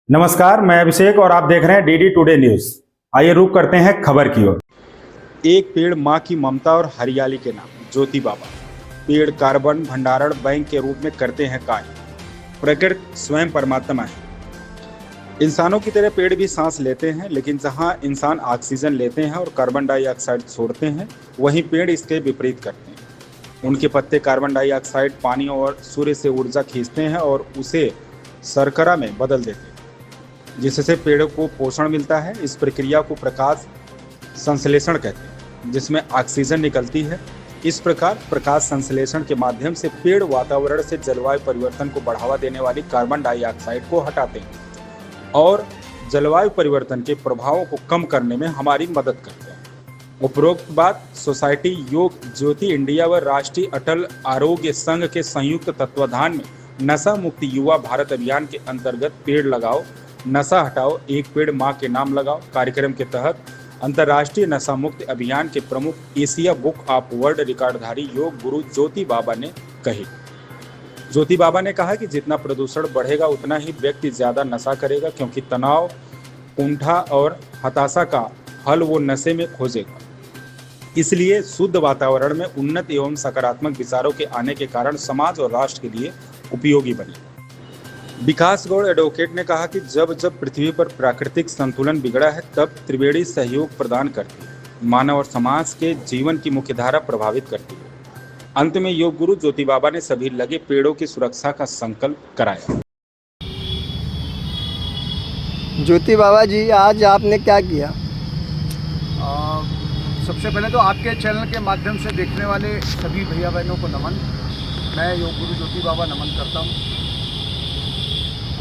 नमस्कार, मैं अभिषेक और आप देख रहे हैं डीडी टुडे न्यूज। आइए रुक करते हैं खबर की ओर। एक पेड़ माँ की ममता और हरियाली के नाम। ज्योति बाबा। पेड़ कार्बन भंडारण बैंक के रूप में करते हैं कार्य। प्रकृति स्वयं परमात्मा है। इंसानों की तरह पेड़ भी सांस लेते हैं, लेकिन जहाँ इंसान ऑक्सीजन लेते हैं और कार्बन डाइऑक्साइड छोड़ते हैं, वहीं पेड़ इसके विपरीत करते हैं। उनके पत्ते कार्बन डाइऑक्साइड, पानी और सूर्य से ऊर्जा खींचते हैं और उसे शर्करा में बदल देते हैं, जिससे पेड़ को पोषण मिलता है। इस प्रक्रिया को प्रकाश संश्लेषण कहते हैं, जिसमें ऑक्सीजन निकलती है। इस प्रकार प्रकाश संश्लेषण के माध्यम से पेड़ वातावरण से जलवायु परिवर्तन को बढ़ावा देने वाली कार्बन डाइऑक्साइड को हटाते हैं और जलवायु परिवर्तन के प्रभावों को कम करने में हमारी मदद करते हैं। उपरोक्त बात सोसाइटी योग ज्योति इंडिया व राष्ट्रीय अटल आरोग्य संघ के संयुक्त तत्वाधान में नशा मुक्त युवा भारत अभियान के अंतर्गत पेड़ लगाओ नशा हटाओ एक पेड़ माँ के नाम लगाओ कार्यक्रम के तहत अंतर्राष्ट्रीय नशा मुक्त अभियान के प्रमुख Asia book of world रिकॉर्डधारी yoga guru ज्योति बाबा ने कही। ज्योति बाबा ने कहा कि जितना प्रदूषण बढ़ेगा उतना ही व्यक्ति ज्यादा नशा करेगा, क्योंकि तनाव, कुंठा और हताशा का हल वो नशे में खोजेगा। इसलिए शुद्ध वातावरण में उन्नत एवं सकारात्मक विचारों के आने के कारण समाज और राष्ट्र के लिए उपयोगी बने। विकास गौड़ एडवोकेट ने कहा कि जब जब पृथ्वी पर प्राकृतिक संतुलन बिगड़ा है, तब त्रिवेणी सहयोग प्रदान करती है, मानव और समाज के जीवन की मुख्यधारा प्रभावित करती है। अंत में योग गुरु ज्योति बाबा ने सभी लगे पेड़ों की सुरक्षा का संकल्प कराया। ज्योति बाबा जी, आज आपने क्या किया? सबसे पहले तो आपके चैनल के माध्यम से देखने वाले सभी भैया बहनों को नमन। मैं योग गुरु ज्योति बाबा नमन करता हूँ।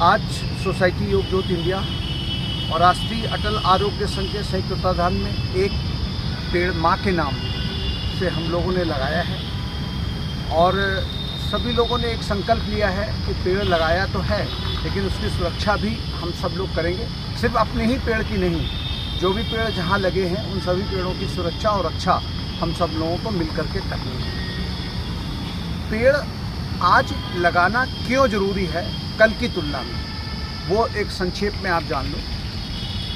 आज सोसाइटी योग ज्योति इंडिया और राष्ट्रीय अटल आरोग्य संघ के संयुक्त तत्वाधान में एक पेड़ माँ के नाम से हम लोगों ने लगाया है और सभी लोगों ने एक संकल्प लिया है कि पेड़ लगाया तो है, लेकिन उसकी सुरक्षा भी हम सब लोग करेंगे। सिर्फ अपने ही पेड़ की नहीं, जो भी पेड़ जहाँ लगे हैं उन सभी पेड़ों की सुरक्षा और रक्षा हम सब लोगों को मिल करके करनी है। पेड़ आज लगाना क्यों ज़रूरी है कल की तुलना में, वो एक संक्षेप में आप जान लो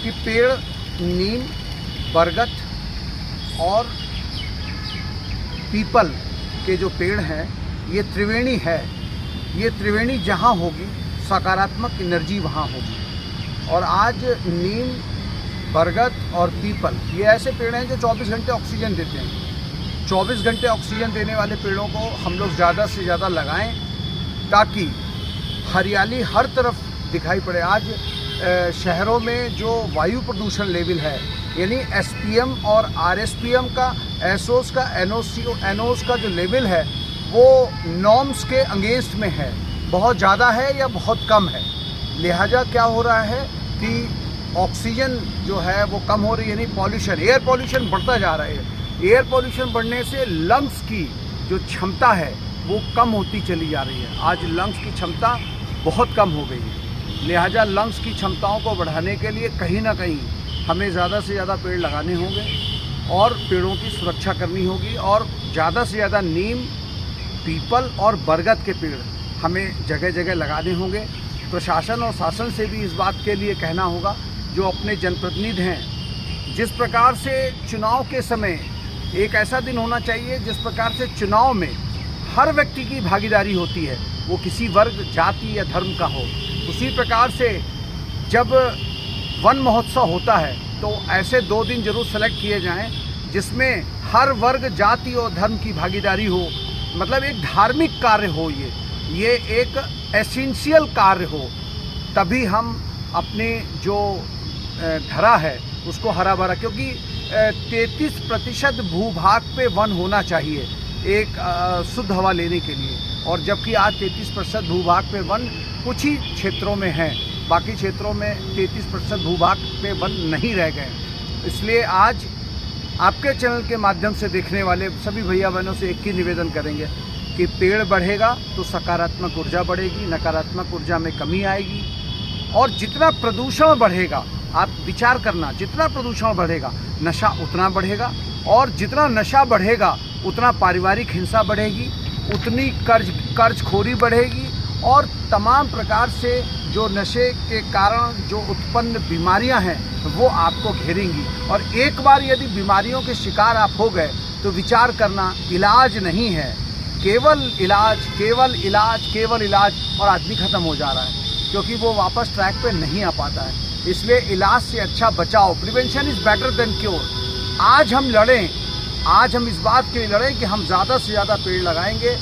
कि पेड़ नीम, बरगद और पीपल के जो पेड़ हैं, ये त्रिवेणी है। ये त्रिवेणी जहाँ होगी सकारात्मक एनर्जी वहाँ होगी। और आज नीम, बरगद और पीपल ये ऐसे पेड़ हैं जो 24 घंटे ऑक्सीजन देते हैं। 24 घंटे ऑक्सीजन देने वाले पेड़ों को हम लोग ज़्यादा से ज़्यादा लगाएं, ताकि हरियाली हर तरफ दिखाई पड़े। आज शहरों में जो वायु प्रदूषण लेवल है, यानी एसपीएम और आरएसपीएम का, एसओस का, एनओस का जो लेवल है वो नॉर्म्स के अगेंस्ट में है। बहुत ज़्यादा है या बहुत कम है। लिहाजा क्या हो रहा है कि ऑक्सीजन जो है वो कम हो रही है, यानी पॉल्यूशन, एयर पॉल्यूशन बढ़ता जा रहा है। एयर पॉल्यूशन बढ़ने से लंग्स की जो क्षमता है वो कम होती चली जा रही है। आज लंग्स की क्षमता बहुत कम हो गई है। लिहाजा लंग्स की क्षमताओं को बढ़ाने के लिए कहीं ना कहीं हमें ज़्यादा से ज़्यादा पेड़ लगाने होंगे और पेड़ों की सुरक्षा करनी होगी। और ज़्यादा से ज़्यादा नीम, पीपल और बरगद के पेड़ हमें जगह जगह लगाने होंगे। प्रशासन और शासन से भी इस बात के लिए कहना होगा, जो अपने जनप्रतिनिधि हैं, जिस प्रकार से चुनाव के समय एक ऐसा दिन होना चाहिए जिस प्रकार से चुनाव में हर व्यक्ति की भागीदारी होती है, वो किसी वर्ग, जाति या धर्म का हो, उसी प्रकार से जब वन महोत्सव होता है तो ऐसे 2 दिन जरूर सेलेक्ट किए जाएं जिसमें हर वर्ग, जाति और धर्म की भागीदारी हो। मतलब एक धार्मिक कार्य हो, ये एक एसेंशियल कार्य हो, तभी हम अपने जो धरा है उसको हरा भरा, क्योंकि 33% भूभाग पे वन होना चाहिए एक शुद्ध हवा लेने के लिए। और जबकि आज 33% भूभाग पे वन कुछ ही क्षेत्रों में है, बाकी क्षेत्रों में 33% भूभाग पे वन नहीं रह गए। इसलिए आज आपके चैनल के माध्यम से देखने वाले सभी भैया बहनों से एक ही निवेदन करेंगे कि पेड़ बढ़ेगा तो सकारात्मक ऊर्जा बढ़ेगी, नकारात्मक ऊर्जा में कमी आएगी। और जितना प्रदूषण बढ़ेगा, आप विचार करना, जितना प्रदूषण बढ़ेगा नशा उतना बढ़ेगा, और जितना नशा बढ़ेगा उतना पारिवारिक हिंसा बढ़ेगी, उतनी कर्जखोरी बढ़ेगी और तमाम प्रकार से जो नशे के कारण जो उत्पन्न बीमारियां हैं वो आपको घेरेंगी। और एक बार यदि बीमारियों के शिकार आप हो गए तो विचार करना, इलाज नहीं है, केवल इलाज, केवल इलाज, केवल इलाज, और आदमी ख़त्म हो जा रहा है क्योंकि वो वापस ट्रैक पे नहीं आ पाता है। इसलिए इलाज से अच्छा बचाव, prevention is better than cure. आज हम लड़ें, आज हम इस बात के लिए लड़ें कि हम ज़्यादा से ज़्यादा पेड़ लगाएंगे,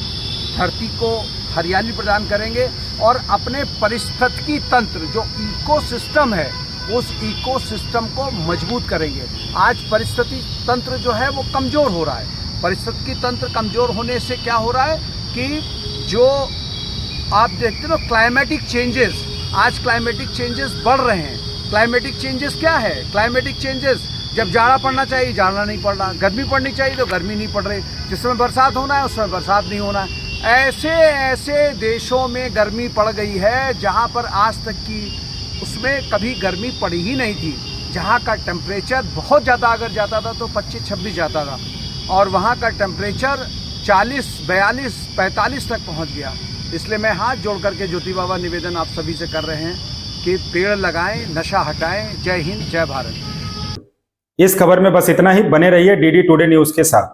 धरती को हरियाली प्रदान करेंगे और अपने पारिस्थितिकी तंत्र जो इकोसिस्टम है उस इकोसिस्टम को मजबूत करेंगे। आज पारिस्थितिकी तंत्र जो है वो कमज़ोर हो रहा है। पारिस्थितिकी तंत्र कमज़ोर होने से क्या हो रहा है कि जो आप देखते हो क्लाइमेटिक चेंजेस, आज क्लाइमेटिक चेंजेस बढ़ रहे हैं। क्लाइमेटिक चेंजेस क्या है? क्लाइमेटिक चेंजेस, जब जाड़ा पड़ना चाहिए जाड़ा नहीं पड़ रहा, गर्मी पड़नी चाहिए तो गर्मी नहीं पड़ रही, जिस समय बरसात होना है उस समय बरसात नहीं होना है। ऐसे ऐसे देशों में गर्मी पड़ गई है जहाँ पर आज तक की उसमें कभी गर्मी पड़ी ही नहीं थी, जहाँ का टेम्परेचर बहुत ज़्यादा अगर जाता था तो 25-26 जाता था और वहाँ का टेम्परेचर 40, 42, 45 तक पहुँच गया। इसलिए मैं हाथ जोड़ करके ज्योति बाबा निवेदन आप सभी से कर रहे हैं कि पेड़ लगाएं, नशा हटाएं। जय हिंद, जय भारत। इस खबर में बस इतना ही। बने रहिए डीडी टुडे न्यूज़ के साथ।